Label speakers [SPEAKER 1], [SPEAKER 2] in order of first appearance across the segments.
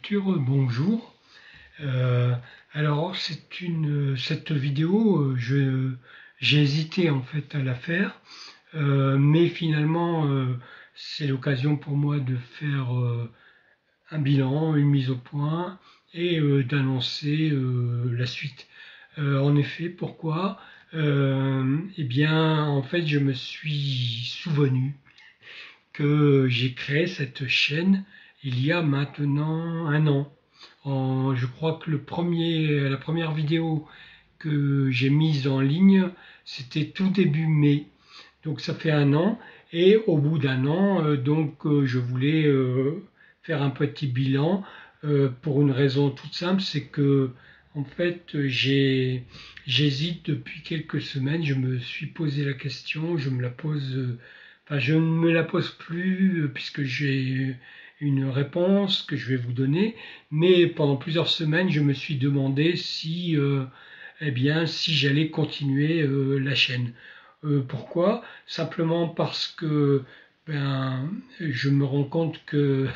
[SPEAKER 1] Culture, bonjour. Euh, alors cette vidéo, j'ai hésité en fait à la faire, mais finalement c'est l'occasion pour moi de faire un bilan, une mise au point et d'annoncer la suite. En effet, pourquoi? Eh bien, en fait, je me suis souvenu que j'ai créé cette chaîne il y a maintenant un an. Je crois que la première vidéo que j'ai mise en ligne, c'était tout début mai. Donc ça fait un an. Et au bout d'un an, je voulais faire un petit bilan pour une raison toute simple, c'est que en fait j'hésite depuis quelques semaines. Je me suis posé la question, je me la pose. Enfin, je ne me la pose plus puisque j'ai une réponse que je vais vous donner, mais pendant plusieurs semaines, je me suis demandé si, eh bien, si j'allais continuer la chaîne. Pourquoi? Simplement parce que ben, je me rends compte que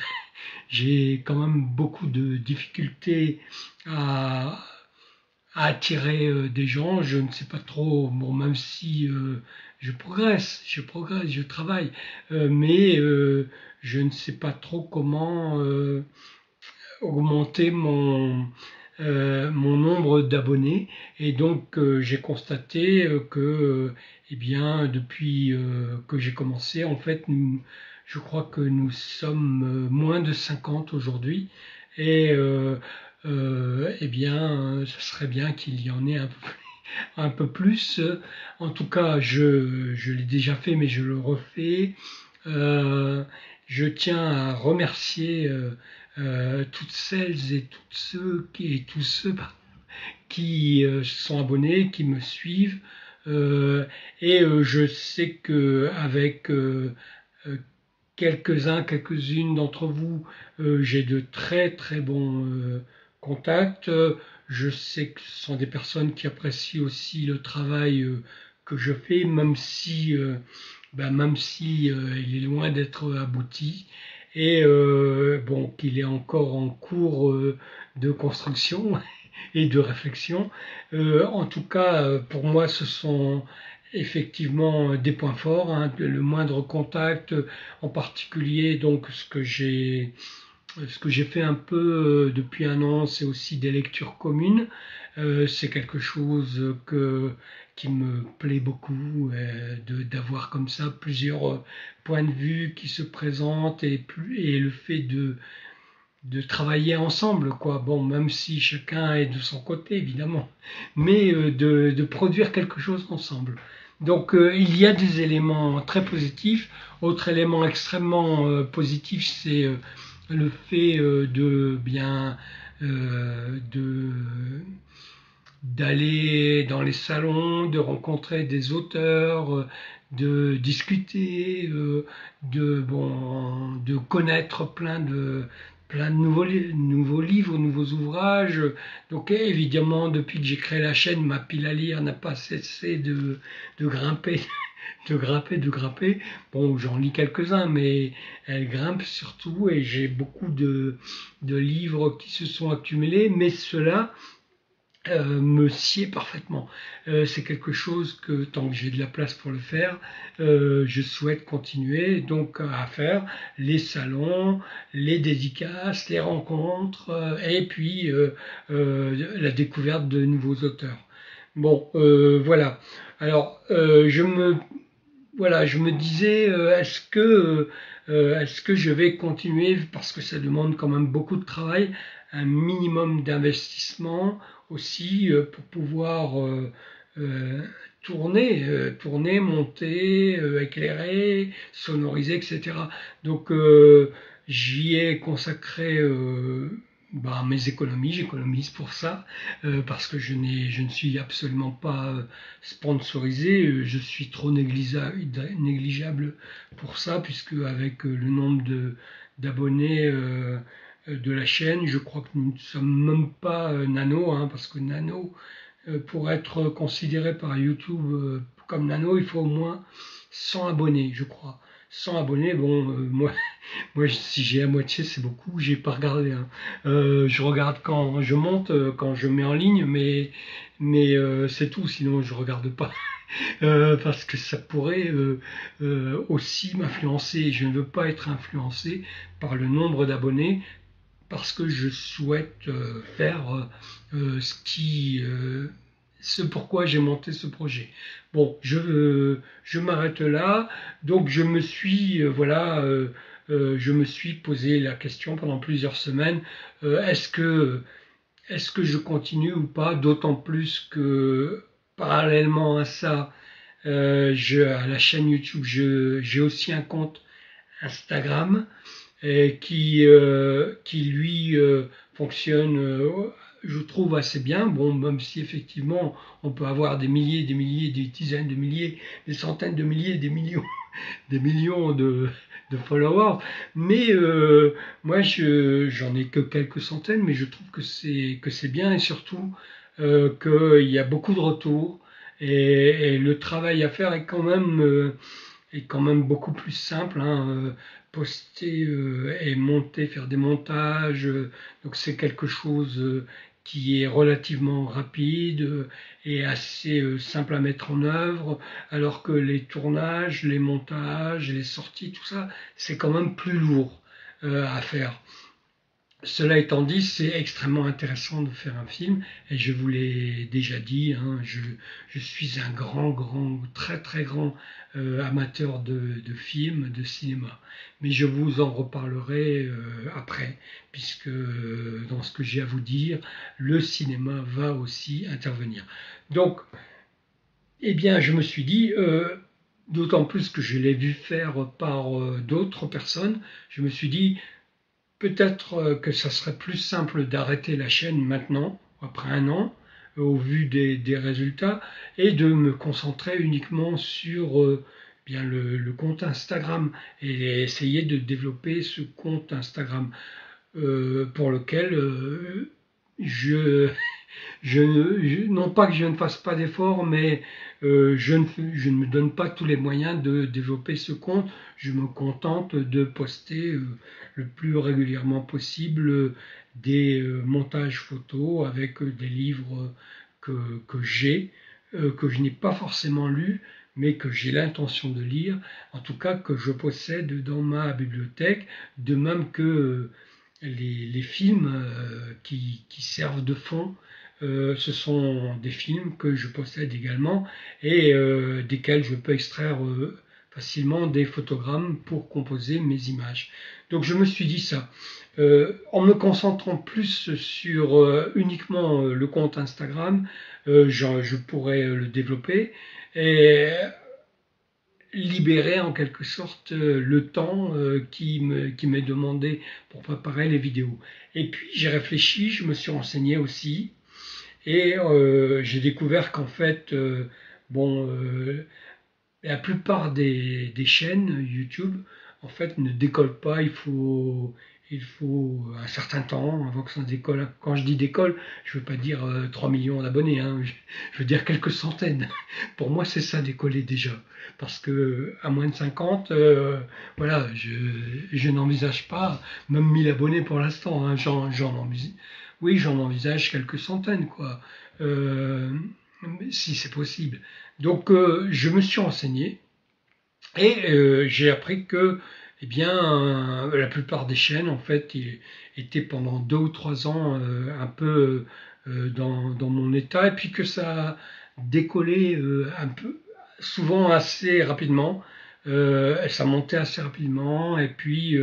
[SPEAKER 1] j'ai quand même beaucoup de difficultés à, à attirer des gens. Je ne sais pas trop, bon, même si je travaille, mais je ne sais pas trop comment augmenter mon nombre d'abonnés. Et donc j'ai constaté eh bien, depuis que j'ai commencé, en fait, je crois que nous sommes moins de 50 aujourd'hui. Et eh bien, ce serait bien qu'il y en ait un peu plus. En tout cas, je l'ai déjà fait, mais je le refais. Euh, je tiens à remercier toutes celles et tous ceux qui sont abonnés, qui me suivent. Je sais que avec quelques-unes d'entre vous, j'ai de très très bons contacts. Je sais que ce sont des personnes qui apprécient aussi le travail que je fais, même si il est loin d'être abouti et bon, qu'il est encore en cours de construction et de réflexion. En tout cas, pour moi, ce sont effectivement des points forts, hein, le moindre contact, en particulier donc ce que j'ai fait un peu depuis un an, c'est aussi des lectures communes. C'est quelque chose qui me plaît beaucoup, d'avoir comme ça plusieurs points de vue qui se présentent et le fait de travailler ensemble, quoi. Bon, même si chacun est de son côté, évidemment, mais de produire quelque chose ensemble. Donc, il y a des éléments très positifs. Autre élément extrêmement positif, c'est le fait de d'aller dans les salons, de rencontrer des auteurs, de discuter, de connaître plein de nouveaux livres, nouveaux ouvrages. Donc évidemment, depuis que j'ai créé la chaîne, ma pile à lire n'a pas cessé de grimper, de grimper. Bon, j'en lis quelques-uns, mais elle grimpe surtout et j'ai beaucoup de livres qui se sont accumulés, mais ceux-là me sied parfaitement. C'est quelque chose que, tant que j'ai de la place pour le faire, je souhaite continuer donc à faire les salons, les dédicaces, les rencontres, et puis la découverte de nouveaux auteurs. Bon, voilà. Alors, je me disais, est-ce que je vais continuer parce que ça demande quand même beaucoup de travail, un minimum d'investissement aussi pour pouvoir tourner, monter, éclairer, sonoriser, etc. Donc j'y ai consacré mes économies, j'économise pour ça, parce que je ne suis absolument pas sponsorisé, je suis trop négligeable pour ça, puisque avec le nombre d'abonnés de la chaîne, je crois que nous ne sommes même pas Nano, hein, parce que Nano, pour être considéré par YouTube comme Nano, il faut au moins 100 abonnés, je crois. 100 abonnés, bon, moi, si j'ai la moitié, c'est beaucoup. J'ai pas regardé, hein. Je regarde quand je monte, quand je mets en ligne, mais c'est tout. Sinon, je regarde pas. Parce que ça pourrait aussi m'influencer. Je ne veux pas être influencé par le nombre d'abonnés parce que je souhaite faire ce pourquoi j'ai monté ce projet. Bon, je m'arrête là. Donc je me suis je me suis posé la question pendant plusieurs semaines, est-ce que je continue ou pas, d'autant plus que parallèlement à ça, à la chaîne YouTube, j'ai aussi un compte Instagram qui lui fonctionne, je trouve assez bien. Bon, même si effectivement on peut avoir des milliers, des dizaines de milliers, des centaines de milliers, des millions, des millions de followers, mais moi j'en ai que quelques centaines, mais je trouve que c'est bien et surtout qu'il y a beaucoup de retours et le travail à faire est quand même beaucoup plus simple, hein, poster et monter, faire des montages, donc c'est quelque chose qui est relativement rapide et assez simple à mettre en œuvre, alors que les tournages, les montages, les sorties, tout ça, c'est quand même plus lourd à faire. Cela étant dit, c'est extrêmement intéressant de faire un film, et je vous l'ai déjà dit, hein, je suis un très très grand amateur de films, de cinéma. Mais je vous en reparlerai après, puisque dans ce que j'ai à vous dire, le cinéma va aussi intervenir. Donc, eh bien, je me suis dit, d'autant plus que je l'ai vu faire par d'autres personnes, je me suis dit, peut-être que ça serait plus simple d'arrêter la chaîne maintenant, après un an, au vu des résultats, et de me concentrer uniquement sur bien le compte Instagram et essayer de développer ce compte Instagram pour lequel je, non pas que je ne fasse pas d'efforts, mais je ne me donne pas tous les moyens de développer ce compte. Je me contente de poster le plus régulièrement possible des montages photos avec des livres que j'ai, que je n'ai pas forcément lus, mais que j'ai l'intention de lire, en tout cas que je possède dans ma bibliothèque, de même que les films qui servent de fond. Ce sont des films que je possède également et desquels je peux extraire facilement des photogrammes pour composer mes images. Donc je me suis dit ça. En me concentrant plus sur uniquement le compte Instagram, je pourrais le développer et libérer en quelque sorte le temps qui m'est demandé pour préparer les vidéos. Et puis j'ai réfléchi, je me suis renseigné aussi, et j'ai découvert qu'en fait, bon, la plupart des chaînes YouTube, en fait, ne décollent pas. Il faut un certain temps avant que ça décolle. Quand je dis décolle, je veux pas dire 3 millions d'abonnés, hein, je veux dire quelques centaines. Pour moi, c'est ça décoller déjà. Parce que à moins de 50, voilà, je n'envisage pas, même 1000 abonnés pour l'instant, hein, oui, j'en envisage quelques centaines, quoi, si c'est possible. Donc, je me suis renseigné et j'ai appris que, eh bien, la plupart des chaînes, en fait, étaient pendant 2 ou 3 ans un peu dans mon état, et puis que ça a décollé un peu, souvent assez rapidement. Ça montait assez rapidement, et puis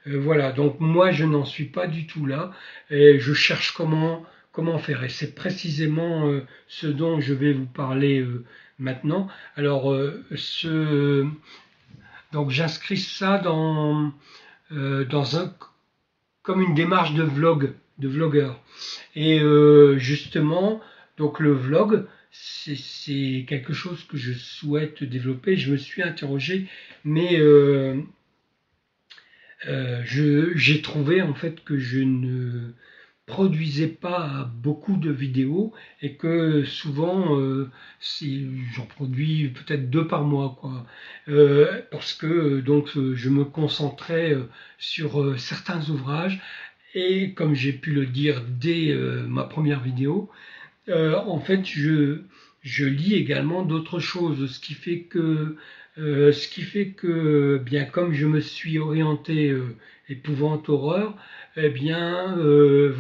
[SPEAKER 1] voilà. Donc moi, je n'en suis pas du tout là, et je cherche comment faire. Et c'est précisément ce dont je vais vous parler maintenant. Alors, donc j'inscris ça dans comme une démarche de vlogueur. Et justement, donc le vlog, c'est quelque chose que je souhaite développer. Je me suis interrogé, mais j'ai trouvé en fait que je ne produisais pas beaucoup de vidéos et que souvent j'en produis peut-être 2 par mois, quoi. Parce que donc je me concentrais sur certains ouvrages et comme j'ai pu le dire dès ma première vidéo, en fait je lis également d'autres choses, ce qui fait que bien comme je me suis orienté épouvante horreur, eh bien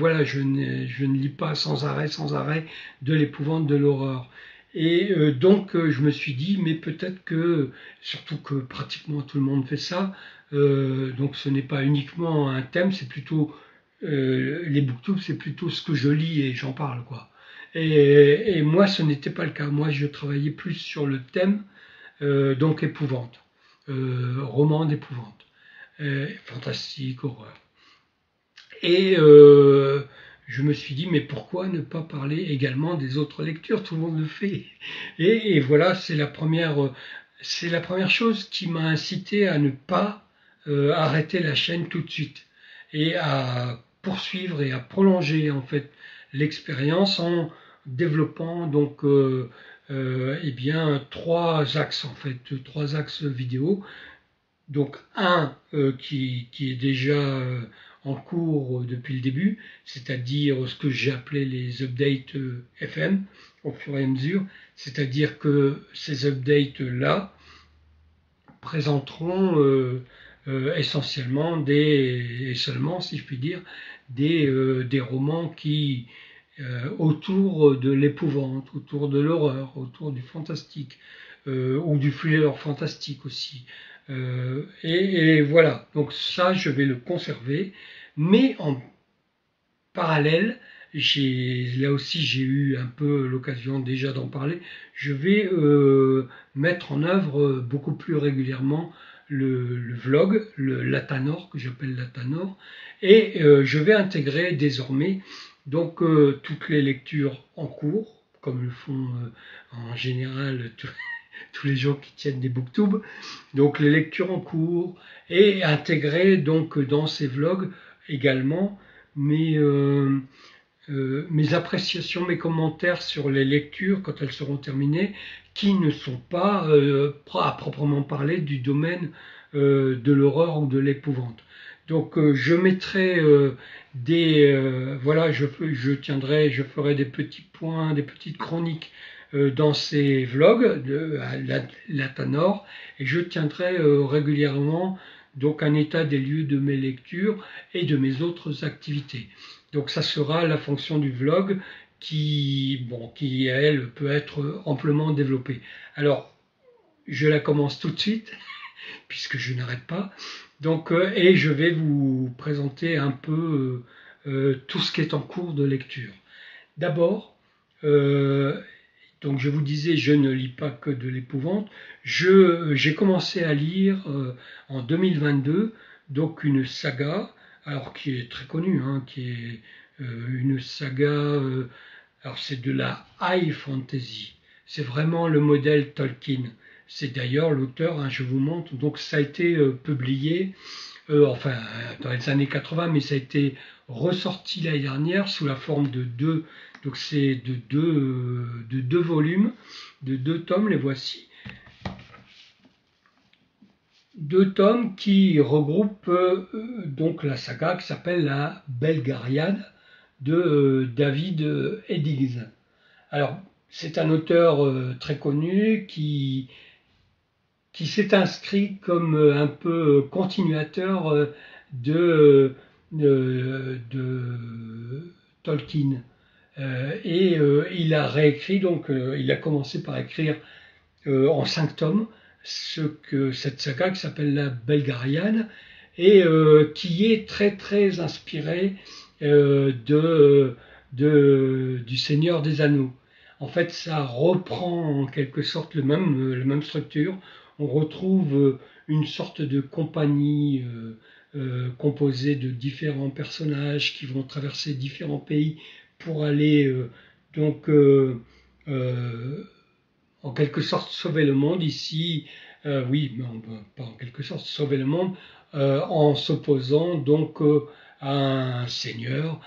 [SPEAKER 1] voilà, je ne lis pas sans arrêt de l'épouvante, de l'horreur. Et donc je me suis dit, mais peut-être que, surtout que pratiquement tout le monde fait ça, donc ce n'est pas uniquement un thème, c'est plutôt les booktubes, c'est plutôt ce que je lis et j'en parle, quoi. Et moi, ce n'était pas le cas. Moi, je travaillais plus sur le thème, donc épouvante, roman d'épouvante, fantastique, horreur. Et je me suis dit, mais pourquoi ne pas parler également des autres lectures? Tout le monde le fait. Et voilà, c'est la première chose qui m'a incité à ne pas arrêter la chaîne tout de suite et à poursuivre et à prolonger en fait l'expérience en développant donc eh bien 3 axes en fait, 3 axes vidéo. Donc un qui est déjà en cours depuis le début, c'est-à-dire ce que j'ai appelé les updates FM au fur et à mesure, c'est-à-dire que ces updates-là présenteront essentiellement et seulement, si je puis dire, des romans qui autour de l'épouvante, autour de l'horreur, autour du fantastique, ou du thriller fantastique aussi. Et voilà, donc ça je vais le conserver, mais en parallèle, là aussi j'ai eu un peu l'occasion déjà d'en parler, je vais mettre en œuvre beaucoup plus régulièrement le vlog, le Latanor, que j'appelle Latanor, et je vais intégrer désormais donc toutes les lectures en cours, comme le font en général tous les gens qui tiennent des booktubes, donc les lectures en cours, et intégrer donc dans ces vlogs également mes appréciations, mes commentaires sur les lectures quand elles seront terminées, qui ne sont pas à proprement parler du domaine de l'horreur ou de l'épouvante. Donc je mettrai voilà, je ferai des petits points, des petites chroniques dans ces vlogs de Latanor, et je tiendrai régulièrement donc un état des lieux de mes lectures et de mes autres activités. Donc ça sera la fonction du vlog qui elle peut être amplement développée. Alors je la commence tout de suite puisque je n'arrête pas. Donc et je vais vous présenter un peu tout ce qui est en cours de lecture. D'abord, donc je vous disais, je ne lis pas que de l'épouvante. J'ai commencé à lire en 2022 donc une saga, alors qui est très connue, hein, qui est une saga. Alors c'est de la high fantasy. C'est vraiment le modèle Tolkien. C'est d'ailleurs l'auteur, hein, je vous montre. Donc ça a été publié, enfin dans les années 80, mais ça a été ressorti l'année dernière sous la forme de deux. Donc c'est de deux volumes, de 2 tomes, les voici. 2 tomes qui regroupent donc la saga qui s'appelle la Belgariad de David Eddings. Alors c'est un auteur très connu qui s'est inscrit comme un peu continuateur de Tolkien. Et il a réécrit, donc il a commencé par écrire en 5 tomes cette saga qui s'appelle la Belgariad et qui est très très inspirée du Seigneur des Anneaux. En fait, ça reprend en quelque sorte la même structure. On retrouve une sorte de compagnie composée de différents personnages qui vont traverser différents pays pour aller donc en quelque sorte sauver le monde ici. Oui, mais pas en quelque sorte sauver le monde en s'opposant donc à un seigneur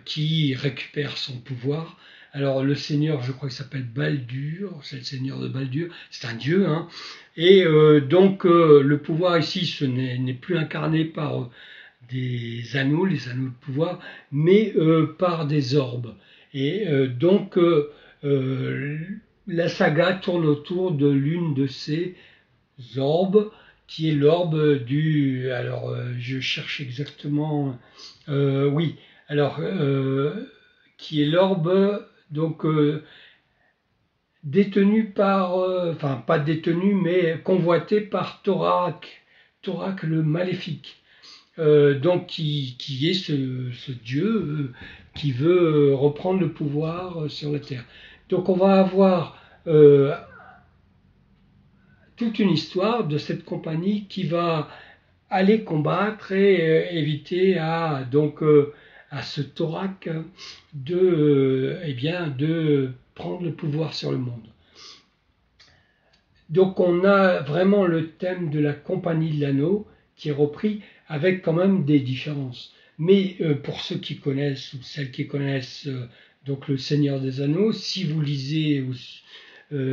[SPEAKER 1] qui récupère son pouvoir. Alors le seigneur, je crois qu'il s'appelle Baldur, c'est le seigneur de Baldur, c'est un dieu, hein. Et donc le pouvoir ici, ce n'est plus incarné par des anneaux, les anneaux de pouvoir, mais par des orbes. Et donc la saga tourne autour de l'une de ces orbes, qui est l'orbe du... Alors je cherche exactement... oui, alors qui est l'orbe donc détenu par... enfin pas détenu, mais convoité par Thorak, Thorak le Maléfique. Donc qui est ce dieu qui veut reprendre le pouvoir sur la terre. Donc on va avoir toute une histoire de cette compagnie qui va aller combattre et éviter à donc à ce Thorak de eh bien de prendre le pouvoir sur le monde. Donc on a vraiment le thème de la compagnie de l'anneau qui est repris avec quand même des différences. Mais pour ceux qui connaissent ou celles qui connaissent donc le Seigneur des Anneaux, si vous lisez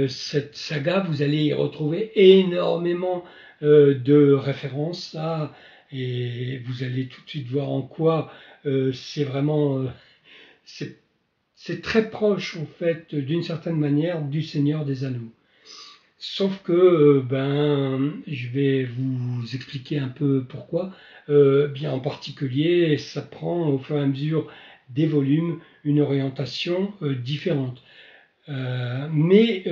[SPEAKER 1] cette saga, vous allez y retrouver énormément de références à, et vous allez tout de suite voir en quoi c'est vraiment c'est très proche en fait d'une certaine manière du Seigneur des Anneaux. Sauf que ben, je vais vous expliquer un peu pourquoi. Bien en particulier, ça prend au fur et à mesure des volumes une orientation différente. Mais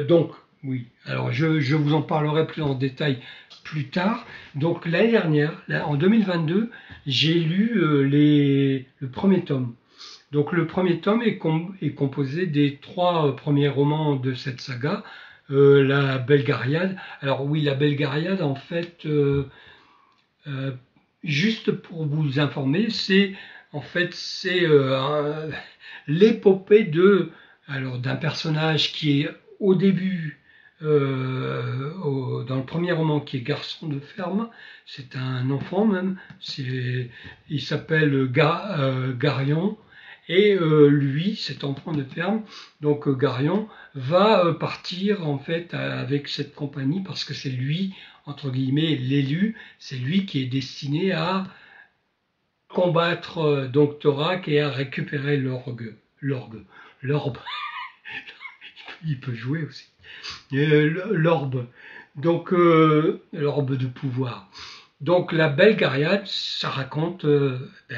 [SPEAKER 1] donc, oui, alors je vous en parlerai plus en détail plus tard. Donc l'année dernière, là, en 2022, j'ai lu le premier tome. Donc le premier tome est composé des 3 premiers romans de cette saga, la Belgariade. Alors oui, la Belgariade, en fait, euh, juste pour vous informer, c'est en fait c'est l'épopée d'un personnage qui est au début dans le premier roman qui est garçon de ferme, c'est un enfant même, il s'appelle Garion. Et lui, cet enfant de ferme, donc Garion, va partir en fait avec cette compagnie parce que c'est lui, entre guillemets, l'élu, c'est lui qui est destiné à combattre donc Thorak et à récupérer l'orbe, il peut jouer aussi, l'orbe, donc l'orbe de pouvoir. Donc la Belgariade, ça raconte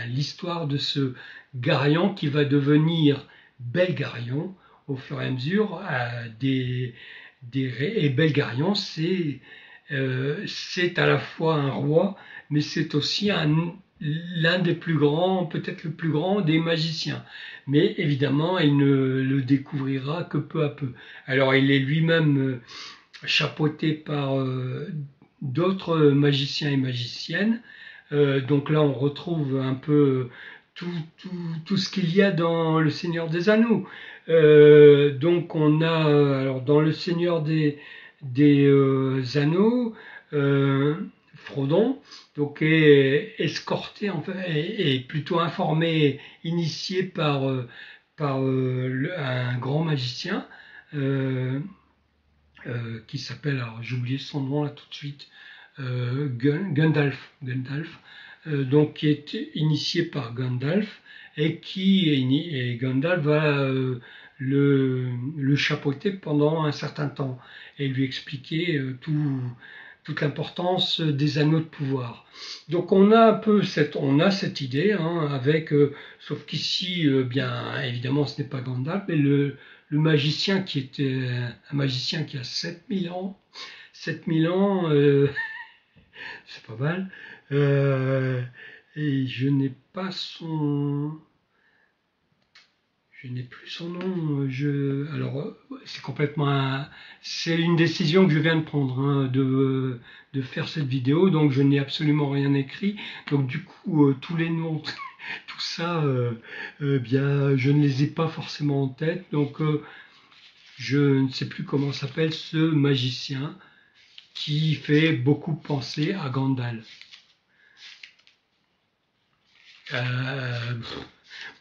[SPEAKER 1] l'histoire de ce Garion qui va devenir Belgarion au fur et à mesure. Et Belgarion, c'est à la fois un roi, mais c'est aussi l'un des plus grands, peut-être le plus grand des magiciens. Mais évidemment, il ne le découvrira que peu à peu. Alors il est lui-même chapeauté par d'autres magiciens et magiciennes. Donc là, on retrouve un peu tout ce qu'il y a dans le Seigneur des Anneaux. Donc on a alors dans le Seigneur des Anneaux, Frodon donc est escorté en fait, est plutôt informé, initié par un grand magicien qui s'appelle, alors j'ai oublié son nom là tout de suite, Gandalf, donc qui est initié par Gandalf et et Gandalf va le chapeauter pendant un certain temps et lui expliquer toute l'importance des anneaux de pouvoir. Donc on a un peu cette idée, hein, avec, sauf qu'ici, bien évidemment, ce n'est pas Gandalf, mais le magicien qui était un magicien qui a 7000 ans. 7000 ans, c'est pas mal. Et je n'ai pas je n'ai plus son nom. Alors, c'est une décision que je viens de prendre, hein, de faire cette vidéo, donc je n'ai absolument rien écrit. Donc du coup, tous les noms, tout ça, bien, je ne les ai pas forcément en tête. Donc je ne sais plus comment s'appelle ce magicien qui fait beaucoup penser à Gandalf. Euh,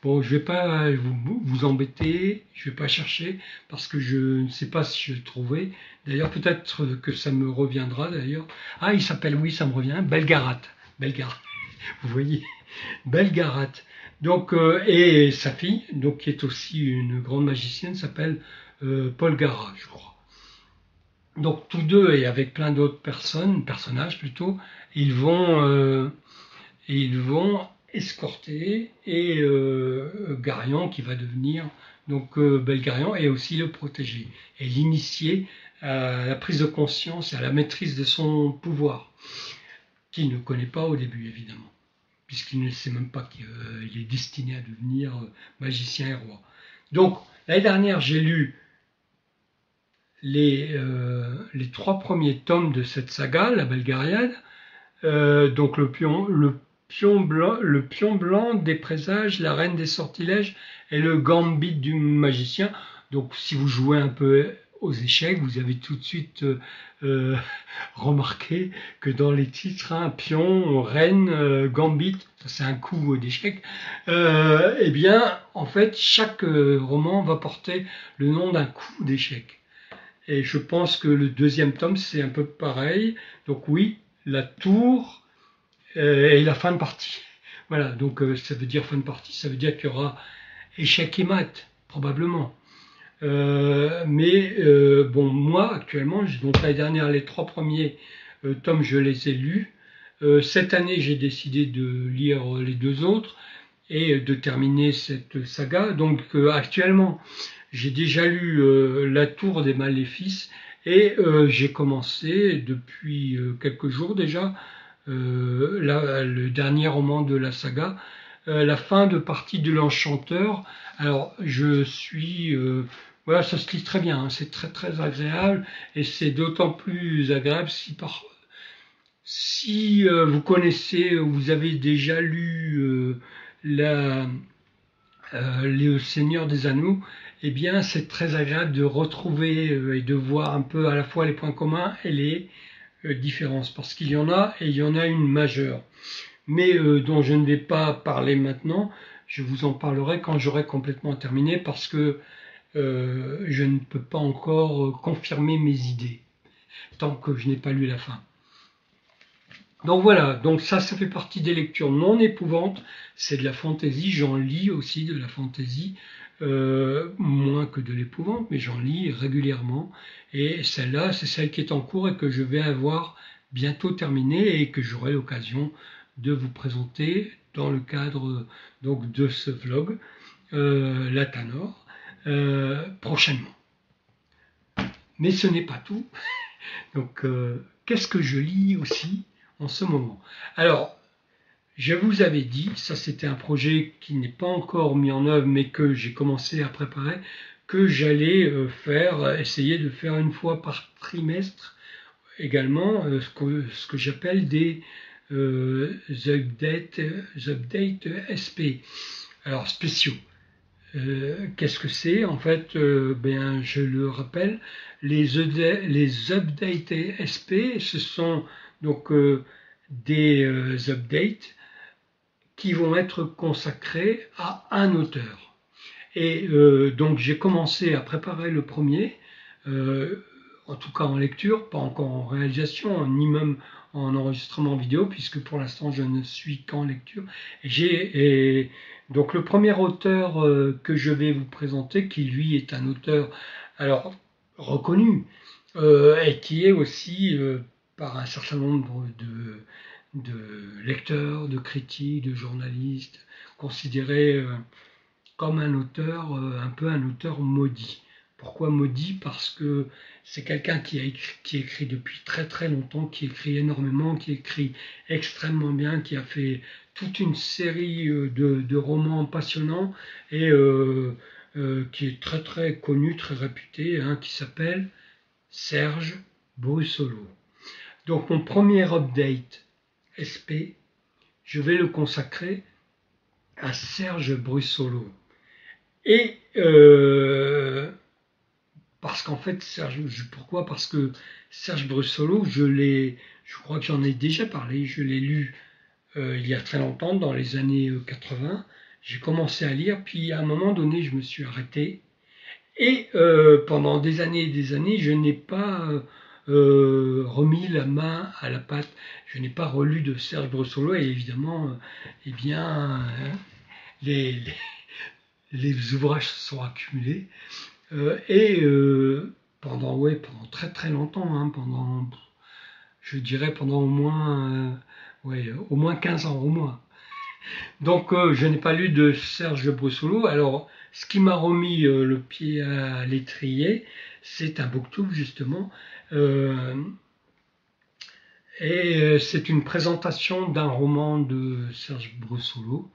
[SPEAKER 1] bon, je vais pas vous embêter, je vais pas chercher parce que je ne sais pas si je le trouvais. D'ailleurs, peut-être que ça me reviendra d'ailleurs. Ah, il s'appelle, oui, ça me revient, Belgarat. Belgarat, vous voyez, Belgarat. Donc, et sa fille, donc qui est aussi une grande magicienne, s'appelle Polgara, je crois. Donc tous deux et avec plein d'autres personnages plutôt, ils vont ils vont escorter et Garion qui va devenir donc Belgarion et aussi le protéger et l'initier à la prise de conscience et à la maîtrise de son pouvoir, qu'il ne connaît pas au début évidemment, puisqu'il ne sait même pas qu'il est destiné à devenir magicien et roi. Donc l'année dernière j'ai lu les 3 premiers tomes de cette saga, la Belgariade, donc le pion blanc des présages, la reine des sortilèges et le gambit du magicien. Donc si vous jouez un peu aux échecs, vous avez tout de suite remarqué que dans les titres, hein, pion, reine, gambit, ça c'est un coup d'échec, eh bien en fait chaque roman va porter le nom d'un coup d'échec. Et je pense que le deuxième tome, c'est un peu pareil. Donc oui, la tour et la fin de partie. Voilà, donc ça veut dire fin de partie, ça veut dire qu'il y aura échec et mat, probablement. Mais bon, moi, actuellement, donc l'année dernière, les 3 premiers tomes, je les ai lus. Cette année, j'ai décidé de lire les 2 autres et de terminer cette saga. Donc actuellement, j'ai déjà lu La Tour des Maléfices et j'ai commencé depuis quelques jours déjà le dernier roman de la saga, la fin de partie de l'Enchanteur. Alors je suis voilà, ça se lit très bien, hein, c'est très très agréable et c'est d'autant plus agréable si vous connaissez, vous avez déjà lu la le Seigneur des Anneaux, eh bien c'est très agréable de retrouver et de voir un peu à la fois les points communs et les différences, parce qu'il y en a et il y en a une majeure, mais dont je ne vais pas parler maintenant. Je vous en parlerai quand j'aurai complètement terminé, parce que je ne peux pas encore confirmer mes idées tant que je n'ai pas lu la fin. Donc voilà, donc ça fait partie des lectures non épouvantes, c'est de la fantaisie, j'en lis aussi de la fantaisie, moins que de l'épouvante, mais j'en lis régulièrement, et celle-là, c'est celle qui est en cours et que je vais avoir bientôt terminée et que j'aurai l'occasion de vous présenter dans le cadre donc de ce vlog, la Tanor, prochainement. Mais ce n'est pas tout. Donc, qu'est-ce que je lis aussi en ce moment? Alors, je vous avais dit, ça c'était un projet qui n'est pas encore mis en œuvre, mais que j'ai commencé à préparer, que j'allais essayer de faire une fois par trimestre également ce que j'appelle des updates SP, alors spéciaux. Qu'est-ce que c'est? En fait, ben, je le rappelle, les updates SP, ce sont donc des updates qui vont être consacrés à un auteur. Et donc j'ai commencé à préparer le premier, en tout cas en lecture, pas encore en réalisation, ni même en enregistrement vidéo, puisque pour l'instant je ne suis qu'en lecture. Et donc le premier auteur que je vais vous présenter, qui lui est un auteur alors reconnu, et qui est aussi par un certain nombre de lecteurs, de critiques, de journalistes, considéré comme un auteur, un peu un auteur maudit. Pourquoi maudit? Parce que c'est quelqu'un qui écrit depuis très très longtemps, qui écrit énormément, qui écrit extrêmement bien, qui a fait toute une série de romans passionnants et qui est très très connu, très réputé, hein, qui s'appelle Serge Brussolo. Donc mon premier update SP, je vais le consacrer à Serge Brussolo. Et parce qu'en fait, pourquoi? Parce que Serge Brussolo, je crois que j'en ai déjà parlé, je l'ai lu il y a très longtemps, dans les années 80. J'ai commencé à lire, puis à un moment donné, je me suis arrêté. Et pendant des années et des années, je n'ai pas remis la main à la pâte. Je n'ai pas relu de Serge Brussolo, et évidemment, eh bien, les, les, les ouvrages se sont accumulés. Pendant très très longtemps, hein, je dirais pendant au moins 15 ans, au moins. Donc, je n'ai pas lu de Serge Brussolo. Alors, ce qui m'a remis le pied à l'étrier, c'est un booktube, justement. C'est une présentation d'un roman de Serge Brussolo.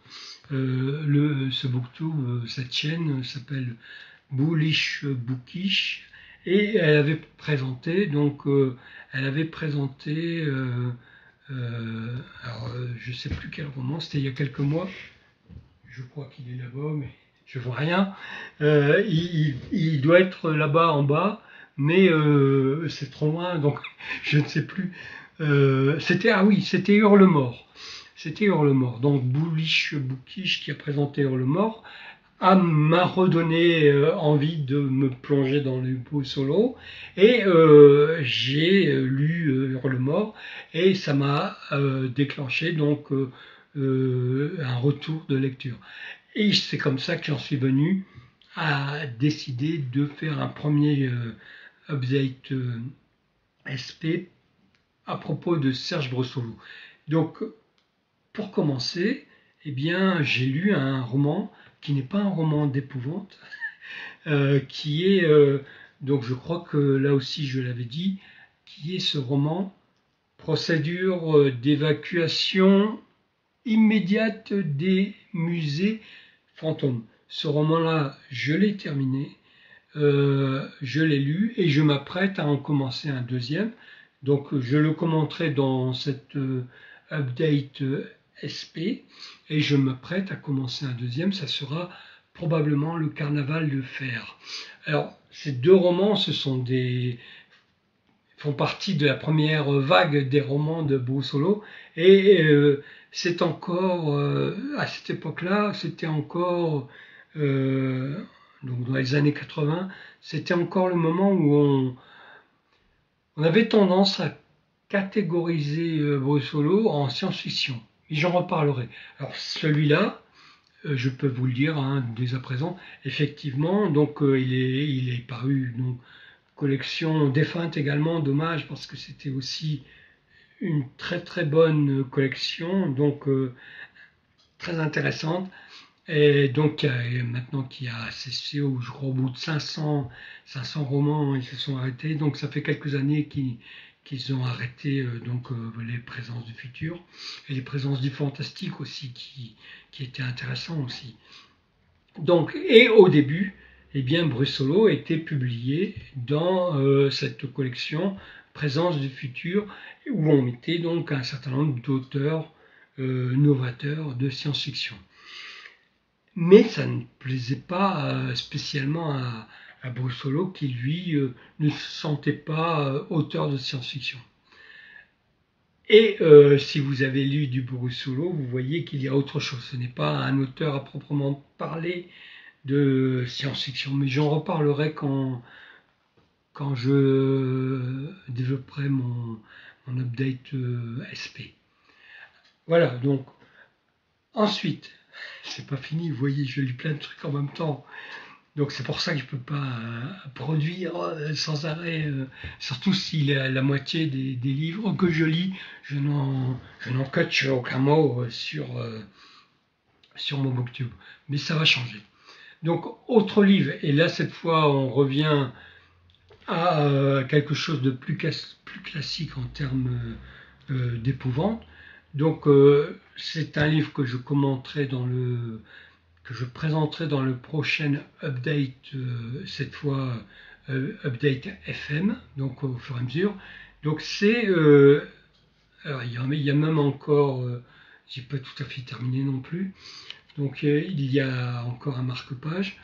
[SPEAKER 1] Ce booktube, cette chaîne s'appelle Bullish Bookish. Et elle avait présenté, je ne sais plus quel roman, c'était il y a quelques mois. Je crois qu'il est là-bas, mais je vois rien. Il doit être là-bas en bas, mais c'est trop loin, donc je ne sais plus. C'était Hurlemort. C'était Hurlemort. Donc Bullish Bookish qui a présenté Hurlemort m'a redonné envie de me plonger dans les Brussolo, et j'ai lu Hurlemort, et ça m'a déclenché donc un retour de lecture. Et c'est comme ça que j'en suis venu à décider de faire un premier update SP à propos de Serge Brussolo. Donc, pour commencer, eh bien, j'ai lu un roman qui n'est pas un roman d'épouvante, qui est, donc je crois que là aussi je l'avais dit, qui est ce roman Procédure d'évacuation immédiate des musées fantômes. Ce roman-là, je l'ai terminé, je l'ai lu, et je m'apprête à en commencer un deuxième. Donc je le commenterai dans cette update SP, et je m'apprête à commencer un deuxième. Ça sera probablement Le Carnaval de Fer. Alors, ces deux romans, font partie de la première vague des romans de Brussolo, et c'est encore, à cette époque-là, c'était encore, donc dans les années 80, c'était encore le moment où on avait tendance à catégoriser Brussolo en science-fiction. Et j'en reparlerai. Alors celui-là, je peux vous le dire hein, dès à présent, effectivement, donc il est paru, donc collection défunte également, dommage, parce que c'était aussi une très très bonne collection, donc très intéressante. Et donc maintenant qu'il y a cessé, je crois au bout de 500 romans, ils se sont arrêtés. Donc ça fait quelques années qu'ils ont arrêté les présences du futur, et les présences du fantastique aussi, qui étaient intéressants aussi. Donc, et au début, eh bien, Brussolo était publié dans cette collection Présence du futur, où on mettait donc un certain nombre d'auteurs novateurs de science-fiction. Mais ça ne plaisait pas spécialement à Brussolo, qui lui ne se sentait pas auteur de science-fiction. Et si vous avez lu du Brussolo, vous voyez qu'il y a autre chose. Ce n'est pas un auteur à proprement parler de science-fiction, mais j'en reparlerai quand je développerai mon update SP. Voilà, donc ensuite, c'est pas fini, vous voyez, je lis plein de trucs en même temps. Donc c'est pour ça que je ne peux pas produire sans arrêt, surtout si la moitié des livres que je lis, je n'en coche aucun mot sur mon booktube. Mais ça va changer. Donc autre livre, et là cette fois on revient à quelque chose de plus classique en termes d'épouvante. Donc c'est un livre que je commenterai que je présenterai dans le prochain update, cette fois update FM, donc au fur et à mesure. Donc c'est, alors il y a même encore, j'ai pas tout à fait terminé non plus, donc il y a encore un marque-page.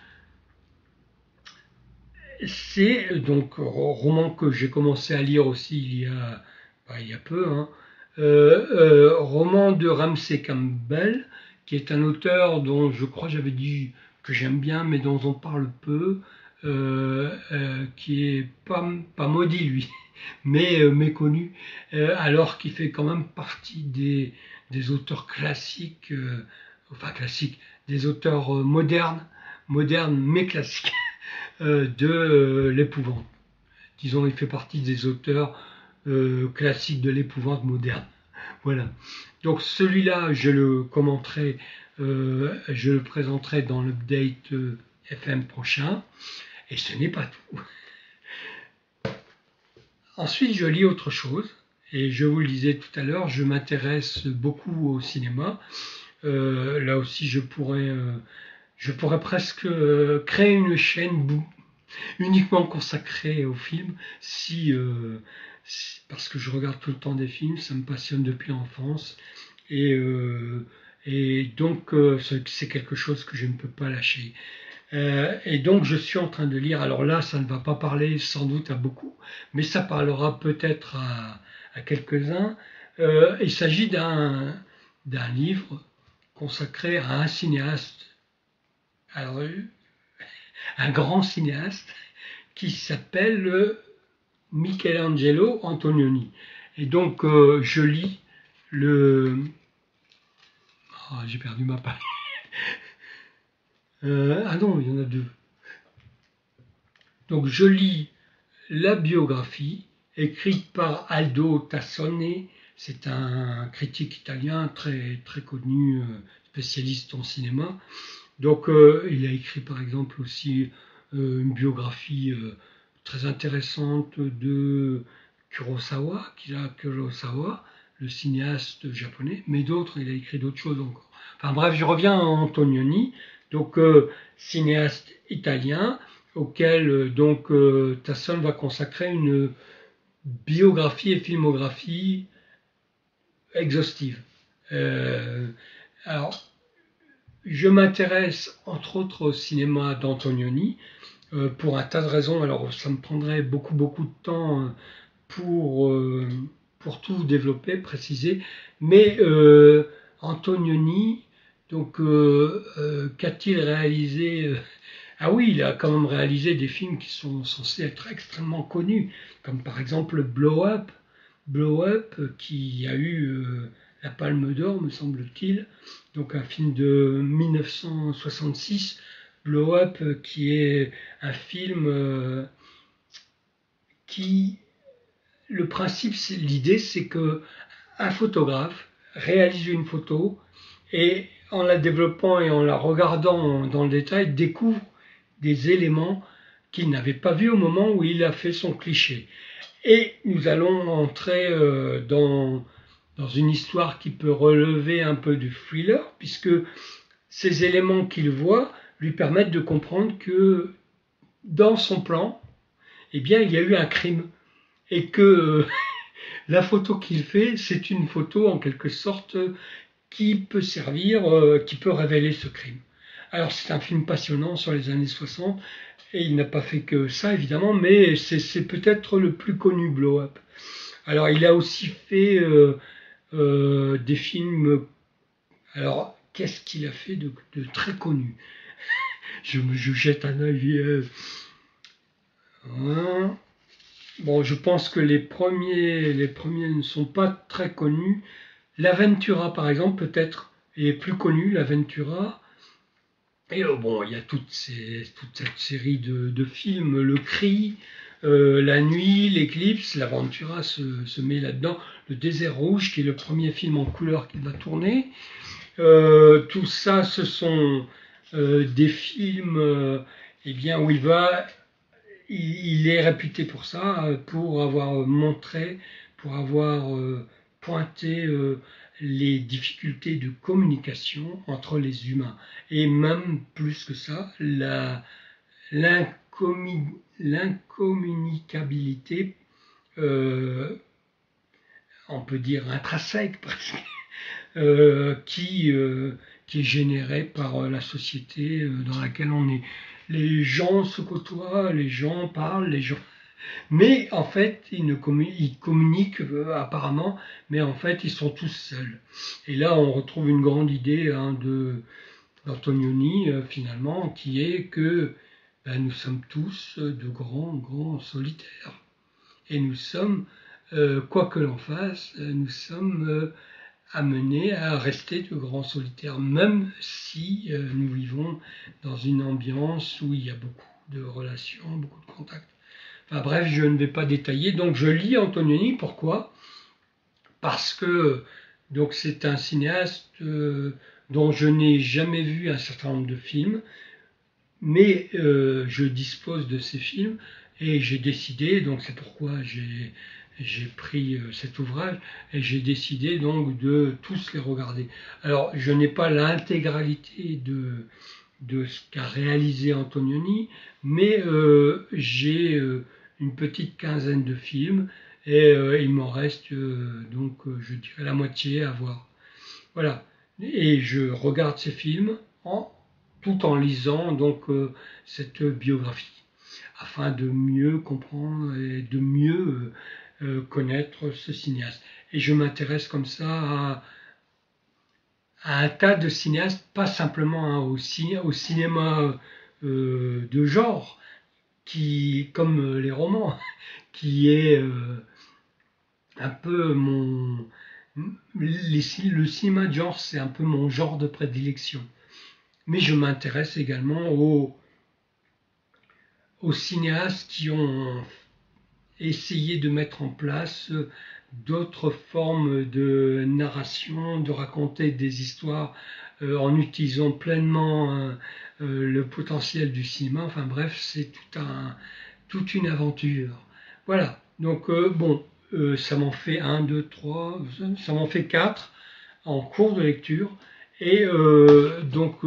[SPEAKER 1] C'est donc un roman que j'ai commencé à lire aussi il y a peu, hein, roman de Ramsey Campbell, qui est un auteur dont je crois j'avais dit que j'aime bien, mais dont on parle peu, qui est pas maudit lui, mais méconnu, alors qu'il fait quand même partie des auteurs classiques, enfin classiques, des auteurs modernes mais classiques, de l'épouvante. Disons, il fait partie des auteurs classiques de l'épouvante moderne. Voilà. Donc celui-là, je le commenterai, je le présenterai dans l'update FM prochain. Et ce n'est pas tout. Ensuite, je lis autre chose. Et je vous le disais tout à l'heure, je m'intéresse beaucoup au cinéma. Là aussi, je pourrais presque créer une chaîne uniquement consacrée aux films, parce que je regarde tout le temps des films, ça me passionne depuis l'enfance. Et donc, c'est quelque chose que je ne peux pas lâcher. Et donc je suis en train de lire, alors là ça ne va pas parler sans doute à beaucoup, mais ça parlera peut-être à quelques-uns. Il s'agit d'un livre consacré à un cinéaste, alors, un grand cinéaste qui s'appelle Michelangelo Antonioni. Et donc je lis le... Oh, j'ai perdu ma page. Ah non, il y en a deux. Donc je lis la biographie écrite par Aldo Tassone, c'est un critique italien très, très connu, spécialiste en cinéma. Donc il a écrit par exemple aussi une biographie très intéressante de Kurosawa, le cinéaste japonais, mais d'autres, il a écrit d'autres choses encore. Enfin bref, je reviens à Antonioni, donc cinéaste italien, auquel Tassone va consacrer une biographie et filmographie exhaustive. Alors, je m'intéresse entre autres au cinéma d'Antonioni pour un tas de raisons. Alors, ça me prendrait beaucoup de temps pour tout développer, préciser. Mais Antonioni, donc, qu'a-t-il réalisé Ah oui, il a quand même réalisé des films qui sont censés être extrêmement connus, comme par exemple Blow Up, qui a eu la Palme d'Or, me semble-t-il, donc un film de 1966, Blow Up, qui est un film qui... Le principe, l'idée, c'est que un photographe réalise une photo et en la développant et en la regardant dans le détail, découvre des éléments qu'il n'avait pas vus au moment où il a fait son cliché. Et nous allons entrer dans une histoire qui peut relever un peu du thriller, puisque ces éléments qu'il voit lui permettent de comprendre que dans son plan, eh bien, il y a eu un crime. Et que la photo qu'il fait, c'est une photo en quelque sorte qui peut servir, qui peut révéler ce crime. Alors c'est un film passionnant sur les années 60, et il n'a pas fait que ça évidemment, mais c'est peut-être le plus connu, Blow Up. Alors il a aussi fait des films... Alors qu'est-ce qu'il a fait de très connu? je jette un œil... Bon, je pense que les premiers ne sont pas très connus. L'Aventura, par exemple, peut-être est plus connu, l'Aventura. Et bon, il y a toute cette série de films, Le Cri, La Nuit, L'Éclipse, l'Aventura se met là-dedans. Le Désert Rouge, qui est le premier film en couleur qu'il va tourner. Tout ça, ce sont des films eh bien, où il est réputé pour ça, pour avoir montré, pour avoir pointé les difficultés de communication entre les humains. Et même plus que ça, l'incommunicabilité, on peut dire intrinsèque presque, qui est générée par la société dans laquelle on est. Les gens se côtoient, les gens parlent, Mais en fait, ils communiquent apparemment, mais en fait, ils sont tous seuls. Et là, on retrouve une grande idée d'Antonioni, finalement, qui est que nous sommes tous de grands solitaires. Et nous sommes, quoi que l'on fasse, nous sommes amenés à rester de grands solitaires, même si nous vivons dans une ambiance où il y a beaucoup de relations, beaucoup de contacts. Enfin bref, je ne vais pas détailler. Donc je lis Antonioni, pourquoi? Parce que donc c'est un cinéaste dont je n'ai jamais vu un certain nombre de films, mais je dispose de ces films et j'ai décidé, donc c'est pourquoi j'ai pris cet ouvrage et j'ai décidé donc de tous les regarder. Alors je n'ai pas l'intégralité de ce qu'a réalisé Antonioni, mais j'ai une petite quinzaine de films et il m'en reste donc je dirais la moitié à voir. Voilà. Et je regarde ces films tout en lisant donc cette biographie afin de mieux comprendre et de mieux connaître ce cinéaste. Et je m'intéresse comme ça à un tas de cinéastes, pas simplement au cinéma de genre, comme les romans, qui est un peu le cinéma de genre, c'est un peu mon genre de prédilection. Mais je m'intéresse également aux cinéastes qui ont essayé de mettre en place d'autres formes de narration, de raconter des histoires en utilisant pleinement le potentiel du cinéma. Enfin bref, c'est toute une aventure. Voilà, donc bon, ça m'en fait 1, 2, 3, ça m'en fait 4 en cours de lecture. Et donc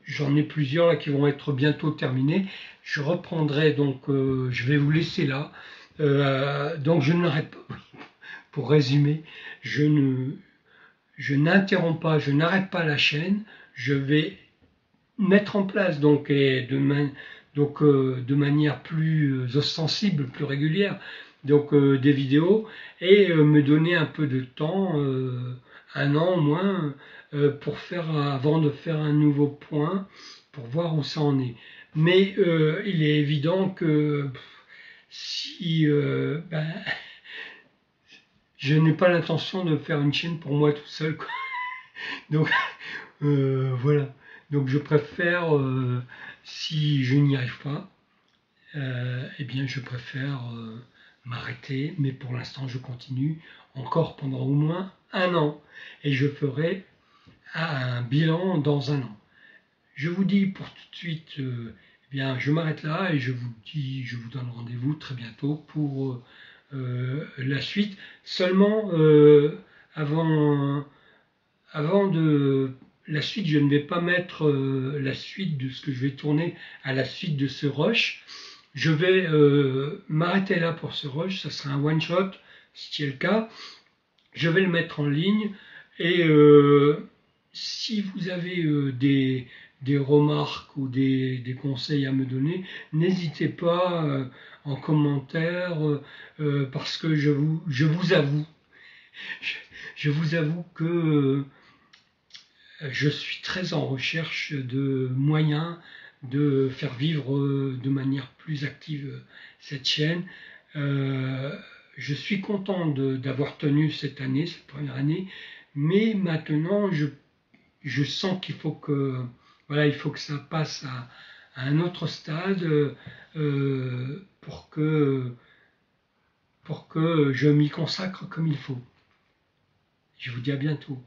[SPEAKER 1] j'en ai plusieurs là qui vont être bientôt terminés. Je reprendrai donc, je vais vous laisser là. Donc je n'arrête pas. Pour résumer, je n'interromps pas, je n'arrête pas la chaîne. Je vais mettre en place donc, de manière plus ostensible, plus régulière, donc des vidéos et me donner un peu de temps, 1 an au moins, avant de faire un nouveau point, pour voir où ça en est. Mais il est évident que si je n'ai pas l'intention de faire une chaîne pour moi tout seul, quoi. Donc voilà. Donc je préfère, si je n'y arrive pas, eh bien je préfère m'arrêter, mais pour l'instant je continue encore pendant au moins 1 an et je ferai un bilan dans 1 an. Je vous dis pour tout de suite, eh bien je m'arrête là et je vous donne rendez-vous très bientôt pour la suite. Seulement avant de la suite, je ne vais pas mettre la suite de ce que je vais tourner à la suite de ce rush. Je vais m'arrêter là pour ce rush, ça sera un one shot, si c'est le cas. Je vais le mettre en ligne et si vous avez des remarques ou des conseils à me donner, n'hésitez pas en commentaire parce que je vous avoue, je vous avoue que je suis très en recherche de moyens de faire vivre de manière plus active cette chaîne. Je suis content d'avoir tenu cette première année, mais maintenant je sens qu'il faut que il faut que ça passe à un autre stade pour que je m'y consacre comme il faut. Je vous dis à bientôt.